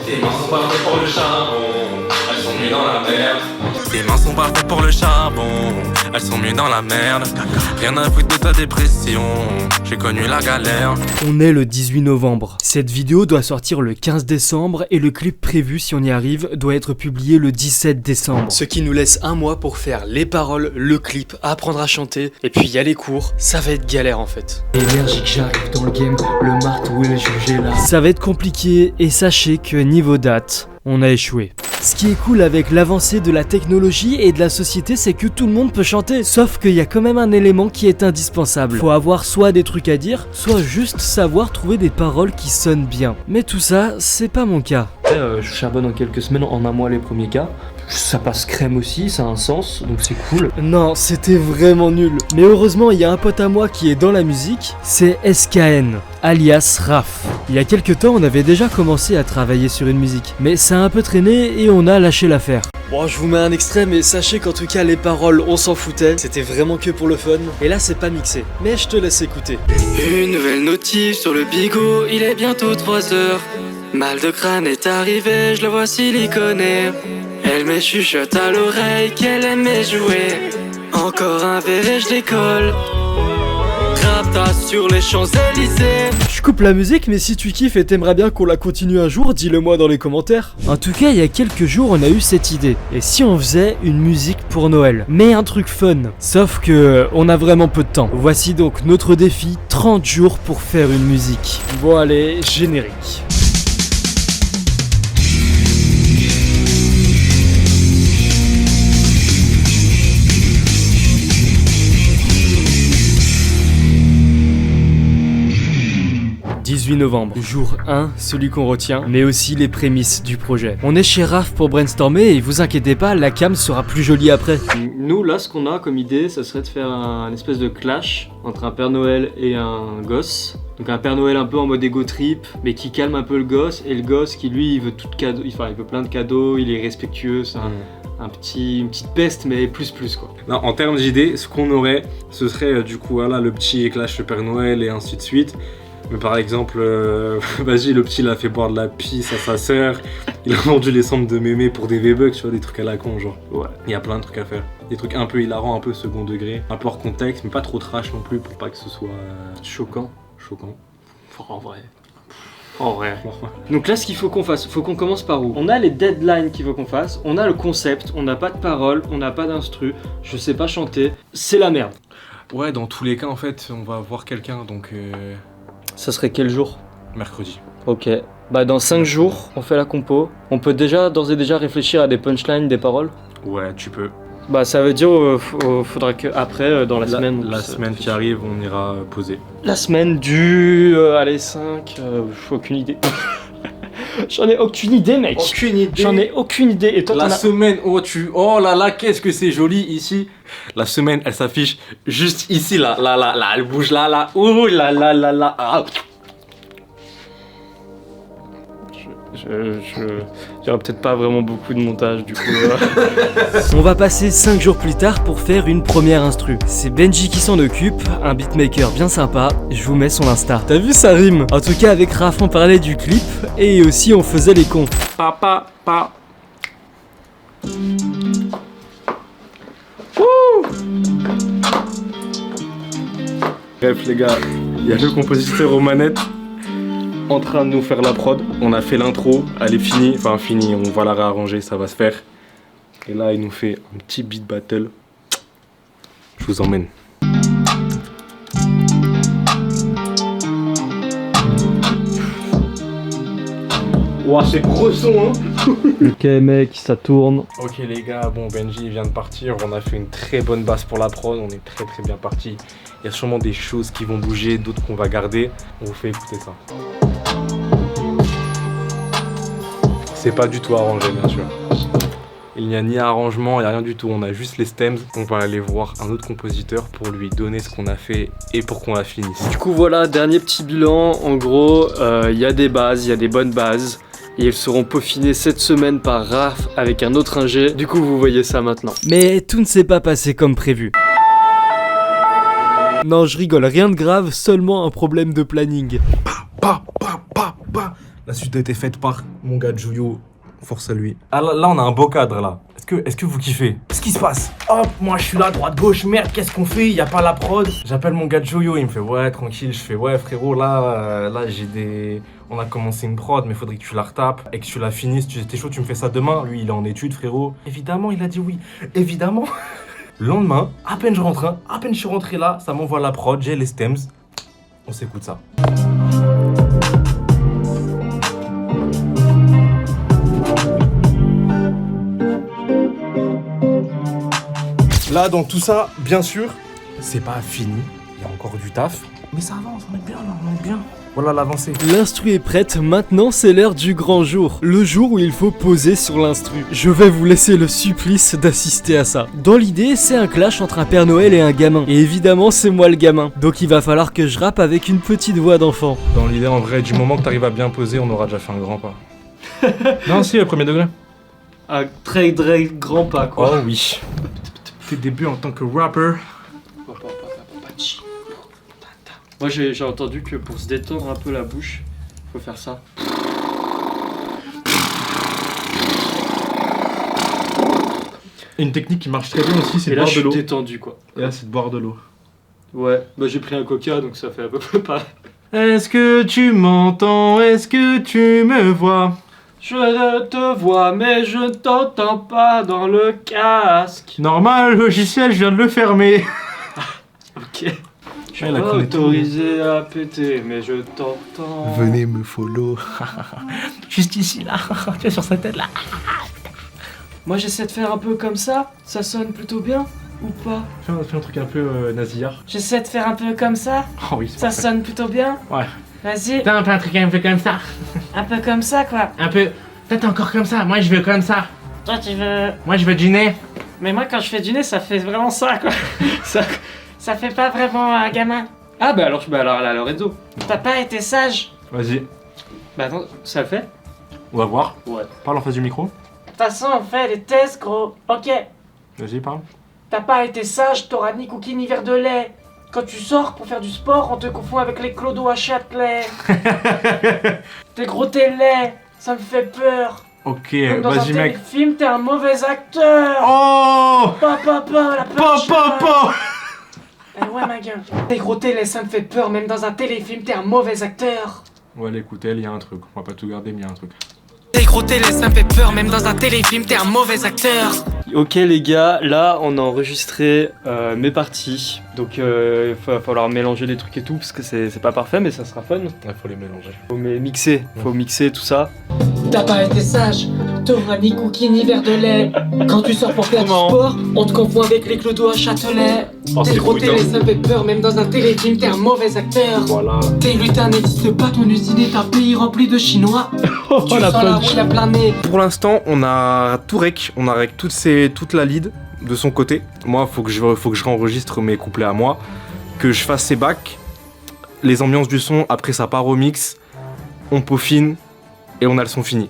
Tes mains sont pas faites pour le charbon, elles sont mieux dans la merde. Tes mains sont pas faites pour le charbon, elles sont mieux dans la merde. Rien à foutre de ta dépression, j'ai connu la galère. On est le 18 novembre. Cette vidéo doit sortir le 15 décembre et le clip prévu, si on y arrive, doit être publié le 17 décembre. Ce qui nous laisse un mois pour faire les paroles, le clip, apprendre à chanter, et puis il y a les cours. Ça va être galère en fait. Énergique, j'arrive dans le game, le marteau et le jugé là. Ça va être compliqué et sachez que niveau date, on a échoué. Ce qui est cool avec l'avancée de la technologie et de la société, c'est que tout le monde peut chanter. Sauf qu'il y a quand même un élément qui est indispensable. Faut avoir soit des trucs à dire, soit juste savoir trouver des paroles qui sonnent bien. Mais tout ça, c'est pas mon cas. Je charbonne en quelques semaines, en un mois les premiers cas. Ça passe crème aussi, ça a un sens, donc c'est cool. Non, c'était vraiment nul. Mais heureusement, il y a un pote à moi qui est dans la musique, c'est SKN, alias Raph. Il y a quelques temps, on avait déjà commencé à travailler sur une musique, mais ça a un peu traîné et on a lâché l'affaire. Bon, je vous mets un extrait, mais sachez qu'en tout cas, les paroles, on s'en foutait. C'était vraiment que pour le fun. Et là, c'est pas mixé, mais je te laisse écouter. Une nouvelle notif sur le bigot, il est bientôt 3 heures. Mal de crâne est arrivé, je le vois siliconé. Elle me chuchote à l'oreille qu'elle aimait jouer. Encore un verre et je décolle. Rapta sur les Champs-Élysées. Je coupe la musique, mais si tu kiffes et t'aimerais bien qu'on la continue un jour, dis-le moi dans les commentaires. En tout cas, il y a quelques jours, on a eu cette idée. Et si on faisait une musique pour Noël? Mais un truc fun. Sauf que on a vraiment peu de temps. Voici donc notre défi, 30 jours pour faire une musique. Bon allez, générique. « 18 novembre, jour 1, celui qu'on retient, mais aussi les prémices du projet. On est chez Raph pour brainstormer et vous inquiétez pas, la cam sera plus jolie après. Nous là, ce qu'on a comme idée, ça serait de faire un espèce de clash entre un Père Noël et un gosse. Donc un Père Noël un peu en mode ego trip, mais qui calme un peu le gosse, et le gosse qui lui, il veut tout cadeau, il veut plein de cadeaux, il est respectueux, c'est une petite peste, mais plus quoi. Non, en termes d'idées, ce qu'on aurait, ce serait du coup voilà, le petit clash le Père Noël et ainsi de suite. Mais par exemple, vas-y, le petit il a fait boire de la pisse à sa sœur, il a vendu les cendres de mémé pour des V-Bucks, tu vois, des trucs à la con, genre. Ouais, il y a plein de trucs à faire. Des trucs un peu hilarants, un peu second degré, un peu hors contexte, mais pas trop trash non plus pour pas que ce soit Choquant. En vrai. Donc là, ce qu'il faut qu'on fasse, faut qu'on commence par où? On a les deadlines qu'il faut qu'on fasse, on a le concept, on n'a pas de paroles, on n'a pas d'instru, je sais pas chanter, c'est la merde. Ouais, dans tous les cas, en fait, on va voir quelqu'un, donc... Ça serait quel jour? Mercredi. Ok. Bah dans 5 jours, on fait la compo. On peut d'ores et déjà réfléchir à des punchlines, des paroles? Ouais, tu peux. Bah ça veut dire faudra que après dans la semaine. La semaine qui arrive, on ira poser. La semaine du allez 5, aucune idée. J'en ai aucune idée, mec. Aucune idée. J'en ai aucune idée. Et toi la semaine, oh là là, qu'est-ce que c'est joli ici. La semaine, elle s'affiche juste ici, là, elle bouge là, ouh là. Ah. J'aurais peut-être pas vraiment beaucoup de montage du coup. On va passer 5 jours plus tard pour faire une première instru. C'est Benji qui s'en occupe, un beatmaker bien sympa, je vous mets son Insta. T'as vu, ça rime? En tout cas avec Raph on parlait du clip et aussi on faisait les cons. Pa. Bref les gars, il y a le compositeur aux manettes en train de nous faire la prod. On a fait l'intro, elle est finie, on va la réarranger, ça va se faire. Et là il nous fait un petit beat battle. Je vous emmène. Ouah, c'est gros son, hein. Ok mec, ça tourne. Ok les gars, bon Benji vient de partir, on a fait une très bonne base pour la prod, on est très bien parti. Il y a sûrement des choses qui vont bouger, d'autres qu'on va garder. On vous fait écouter ça. C'est pas du tout arrangé bien sûr. Il n'y a ni arrangement, il n'y a rien du tout, on a juste les stems. On va aller voir un autre compositeur pour lui donner ce qu'on a fait et pour qu'on la finisse. Du coup voilà, dernier petit bilan, en gros, il y a des bases, il y a des bonnes bases. Et elles seront peaufinées cette semaine par Raph avec un autre ingé. Du coup vous voyez ça maintenant. Mais tout ne s'est pas passé comme prévu. Non je rigole, rien de grave, seulement un problème de planning. La suite a été faite par mon gars Juyo. Force à lui. Ah là, on a un beau cadre là. Est-ce que vous kiffez? Qu'est-ce qui se passe? Hop, moi je suis là, droite, gauche, merde, qu'est-ce qu'on fait? Y a pas la prod. J'appelle mon gars Juyo, il me fait ouais, tranquille. Je fais ouais, frérot, là j'ai des. On a commencé une prod, mais faudrait que tu la retapes et que tu la finisses. Tu étais chaud, tu me fais ça demain. Lui, il est en études, frérot. Évidemment, il a dit oui. Évidemment. Le lendemain, à peine je suis rentré là, ça m'envoie la prod, j'ai les stems. On s'écoute ça. Là, dans tout ça, bien sûr, c'est pas fini. Il y a encore du taf. Mais ça avance, on est bien là, on est bien. Voilà l'avancée. L'instru est prête, maintenant c'est l'heure du grand jour. Le jour où il faut poser sur l'instru. Je vais vous laisser le supplice d'assister à ça. Dans l'idée, c'est un clash entre un Père Noël et un gamin. Et évidemment, c'est moi le gamin. Donc il va falloir que je rappe avec une petite voix d'enfant. Dans l'idée, en vrai, du moment que t'arrives à bien poser, on aura déjà fait un grand pas. Non, si, premier degré. Un très grand pas, quoi. Oh oui. Tes débuts en tant que rapper. Moi j'ai entendu que pour se détendre un peu la bouche, faut faire ça. Une technique qui marche très bien aussi, c'est de là boire je de l'eau. suis détendu quoi. Et là, c'est de boire de l'eau. Ouais, bah j'ai pris un coca donc ça fait à peu près pareil. Est-ce que tu m'entends? Est-ce que tu me vois? Je te vois mais je ne t'entends pas dans le casque. Normal, le logiciel, je viens de le fermer. Ok. Je Ouais, suis la pas connectique. autorisé à péter mais je t'entends. Venez me follow. Juste ici, là. Tu es sur sa tête, là. Moi j'essaie de faire un peu comme ça sonne plutôt bien ou pas? Fais un truc un peu nasillard. J'essaie de faire un peu comme ça, Oh oui, c'est parfait. sonne plutôt bien? Ouais. Vas-y, Putain, fais un truc un peu comme ça. un peu comme ça quoi. Un peu. Peut-être encore comme ça. Moi, je veux comme ça. Toi tu veux... Moi, je veux du nez. Mais moi quand je fais du nez ça fait vraiment ça quoi. Ça fait pas vraiment un gamin. Ah bah alors là Lorenzo. T'as pas été sage. Vas-y, Bah attends, ça le fait? on va voir. Ouais. Parle en face du micro. De toute façon, on fait des tests, gros. Ok. Vas-y, parle. T'as pas été sage, t'auras ni cookie ni verre de lait. Quand tu sors pour faire du sport, on te confond avec les clodos à Châtelet. T'es gros, t'es laid. Ça me fait peur. Ok, Même dans un vas-y, mec. téléfilm, t'es un mauvais acteur. Oh Papa, la punch. Papa Eh ouais, ma gueule. T'es gros, t'es laid, ça me fait peur. Même dans un téléfilm, t'es un mauvais acteur. Ouais, écoutez, il y a un truc. On va pas tout garder, mais il y a un truc. T'es gros télé, ça me fait peur, même dans un téléfilm, t'es un mauvais acteur. Ok les gars, là on a enregistré mes parties. Donc il va falloir mélanger les trucs et tout parce que c'est pas parfait mais ça sera fun. Il faut les mélanger. Faut mixer tout ça. T'as pas été sage, t'auras ni cookie ni verre de lait. Quand tu sors pour faire du sport, on te confond avec les clodos à Châtelet. Oh, T'es c'est gros putain. télé, ça me fait peur, même dans un téléfilm, t'es un mauvais acteur. Voilà. Tes lutins n'existent pas, ton usine est un pays rempli de Chinois. Tu la sens la punch. rouille à plein nez. Pour l'instant, on a tout rec. On a rec toute la lead de son côté. Moi, faut que je réenregistre mes couplets à moi. Que je fasse ses bacs. Les ambiances du son, après ça part au mix. On peaufine. Et on a le son fini.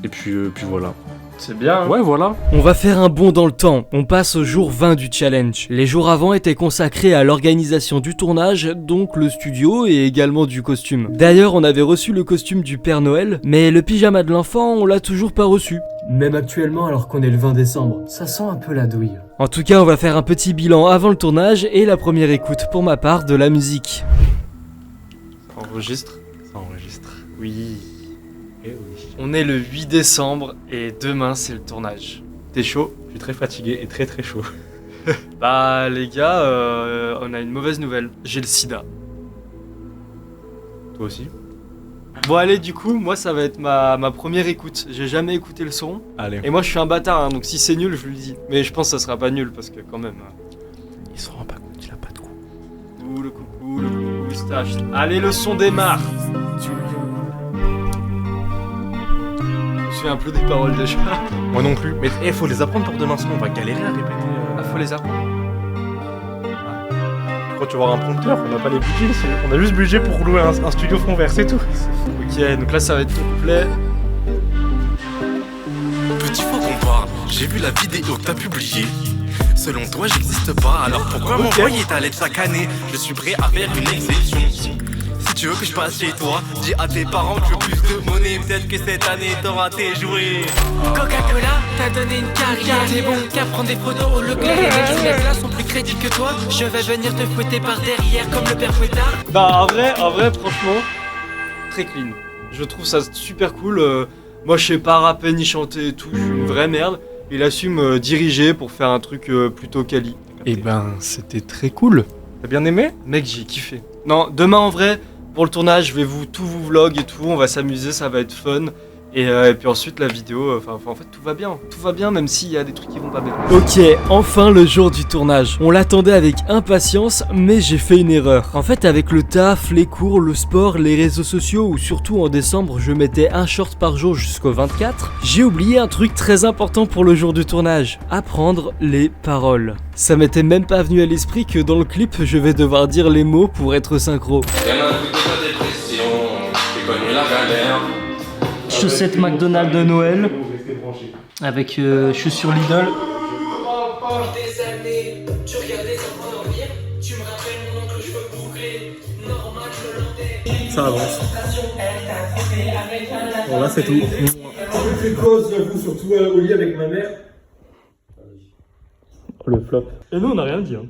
Et puis voilà. C'est bien. Ouais, voilà. On va faire un bond dans le temps. On passe au jour 20 du challenge. Les jours avant étaient consacrés à l'organisation du tournage, donc le studio et également du costume. D'ailleurs, on avait reçu le costume du Père Noël, mais le pyjama de l'enfant, on l'a toujours pas reçu. Même actuellement, alors qu'on est le 20 décembre, ça sent un peu la douille. En tout cas, on va faire un petit bilan avant le tournage et la première écoute pour ma part de la musique. Ça enregistre. Oui. Eh oui. On est le 8 décembre et demain c'est le tournage. T'es chaud? Je suis très fatigué et très très chaud. Bah les gars, on a une mauvaise nouvelle. J'ai le sida. Toi aussi? Bon allez, du coup, moi ça va être ma première écoute. J'ai jamais écouté le son. Allez. Et moi je suis un bâtard, hein, donc si c'est nul, je le dis. Mais je pense que ça sera pas nul parce que quand même... Il se rend pas compte, il a pas de goût. le coucou, moustache. Allez, le son démarre. Je me souviens un peu des paroles déjà. Moi non plus. Mais faut les apprendre pour demain, sinon on va galérer à répéter. Ah, faut les apprendre. Quand tu vas voir un prompteur, on n'a pas les budgets, on a juste budget pour louer un studio fond vert, c'est tout. Ok, donc là ça va être complet. Petit faut qu'on parle, j'ai vu la vidéo que t'as publiée. Selon toi j'existe pas, alors pourquoi m'envoyer ta lettre chaque année? Je suis prêt à faire une exception. Si tu veux que je passe chez toi, dis à tes parents que je veux plus de monnaie. Peut-être que cette année t'auras tes jouets. Coca-Cola t'a donné une carrière. T'es bon qu'à prendre des photos au Leclerc. Les mecs qui mettent là sont plus crédibles que toi. Je vais venir te fouetter par derrière comme le père Fouettard. Bah en vrai, franchement, très clean. Je trouve ça super cool. Moi je sais pas rapper ni chanter et tout, je suis une vraie merde. Il assume diriger pour faire un truc plutôt quali. Et ben c'était très cool. T'as bien aimé? Mec, j'ai kiffé. Non, demain en vrai, pour le tournage, je vais tout vous vlog et tout, on va s'amuser, ça va être fun. Et puis ensuite la vidéo, en fait tout va bien même s'il y a des trucs qui vont pas bien. Ok, enfin le jour du tournage. On l'attendait avec impatience, mais j'ai fait une erreur. En fait avec le taf, les cours, le sport, les réseaux sociaux, ou surtout en décembre je mettais un short par jour jusqu'au 24, j'ai oublié un truc très important pour le jour du tournage, apprendre les paroles. Ça m'était même pas venu à l'esprit que dans le clip je vais devoir dire les mots pour être synchro. Chaussettes McDonald's de Noël avec chaussures Lidl. Des années, tu regardais sans dormir. Tu me rappelles mon oncle, je veux boucler. Normal, je le Ça avance. Bon là c'est tout. Je fais cause, j'avoue, surtout au lit avec ma mère. Le flop. Et nous on n'a rien dit. Hein.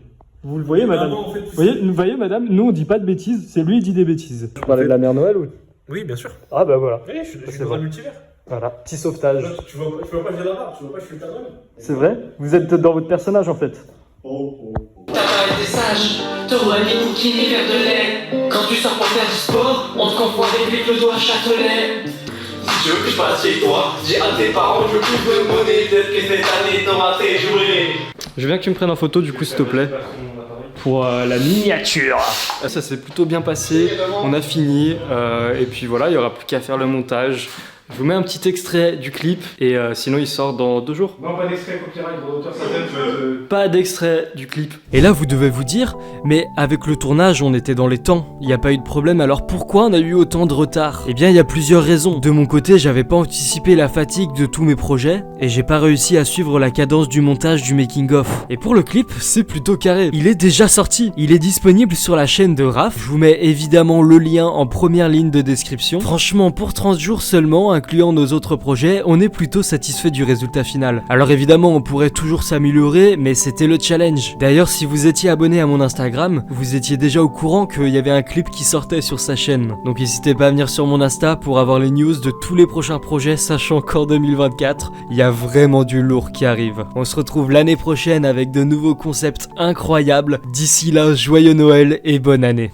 Vous le voyez madame? Vous voyez madame, nous on dit pas de bêtises, c'est lui qui dit des bêtises. Tu parlais de la mère Noël ou? Oui, bien sûr. Ah bah voilà. Oui, je suis dans un multivers. Voilà, petit sauvetage. Tu vois pas que j'ai la barbe, tu vois pas que je suis le Père Noël. C'est vrai? Vous êtes dans votre personnage en fait. T'as pas été sage, t'aurais mis Cookie ni verre de lait. Quand tu sors pour faire du sport, on te confond avec les clodos à Châtelet. Si tu veux que je passe chez toi, dis à tes parents que je veux plus de monnaie. Peut-être que cette année t'auras tes jouets. Je veux bien que tu me prennes en photo du coup s'il te plaît. Pour la miniature. Ça s'est plutôt bien passé, on a fini et puis voilà, il n'y aura plus qu'à faire le montage. Je vous mets un petit extrait du clip et sinon il sort dans 2 jours. Non, pas d'extrait copyright, droit d'auteur, ça t'aide. Pas d'extrait du clip. Et là vous devez vous dire, mais avec le tournage on était dans les temps, il n'y a pas eu de problème, alors pourquoi on a eu autant de retard? Eh bien il y a plusieurs raisons. De mon côté j'avais pas anticipé la fatigue de tous mes projets et j'ai pas réussi à suivre la cadence du montage du making of. Et pour le clip c'est plutôt carré, il est déjà sorti, il est disponible sur la chaîne de Raph, je vous mets évidemment le lien en première ligne de description. Franchement pour 30 jours seulement, incluant nos autres projets, on est plutôt satisfait du résultat final. Alors évidemment on pourrait toujours s'améliorer, mais c'était le challenge. D'ailleurs si vous étiez abonné à mon Instagram, vous étiez déjà au courant qu'il y avait un clip qui sortait sur sa chaîne. Donc n'hésitez pas à venir sur mon Insta pour avoir les news de tous les prochains projets, sachant qu'en 2024, il y a vraiment du lourd qui arrive. On se retrouve l'année prochaine avec de nouveaux concepts incroyables. D'ici là, joyeux Noël et bonne année.